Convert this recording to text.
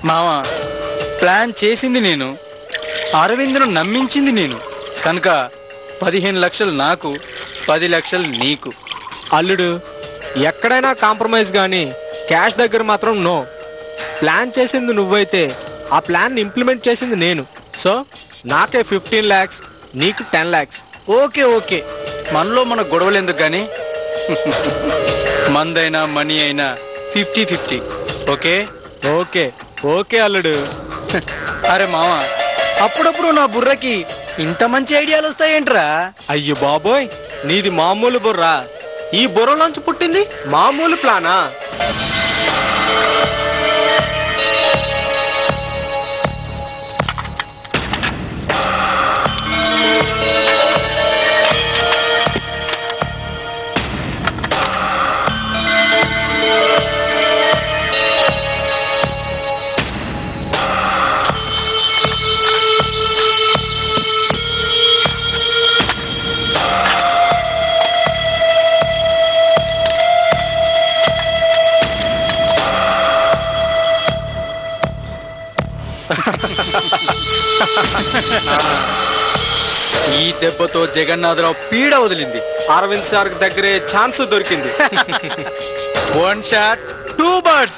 మావా, ప్లాన్ చేసింది నేను, అరవింద్ను నమ్మించింది నేను. కనుక 15 లక్షలు నాకు, 10 లక్షలు నీకు. అల్లుడు, ఎక్కడైనా కాంప్రమైజ్ కానీ క్యాష్ దగ్గర మాత్రం నో. ప్లాన్ చేసింది నువ్వైతే ఆ ప్లాన్ ఇంప్లిమెంట్ చేసింది నేను. సో నాకే 15 lakhs, నీకు 10 lakhs. ఓకే ఓకే, మనలో మన గొడవలు ఎందుకు కానీ, మందైనా మనీ అయినా 50-50. ఓకే ఓకే ఓకే అల్లుడు. అరే మావా, అప్పుడప్పుడు నా బుర్రకి ఇంత మంచి ఐడియాలు వస్తాయేంట్రా? అయ్యో బాబోయ్, నీది మామూలు బుర్రా. ఈ బుర్రలోంచి పుట్టింది మామూలు ప్లానా? ఈ దెబ్బతో జగన్నాథరావు పీడ వదిలింది. అరవింద్ సార్ దగ్గరే ఛాన్స్ దొరికింది. 1 shot 2 birds.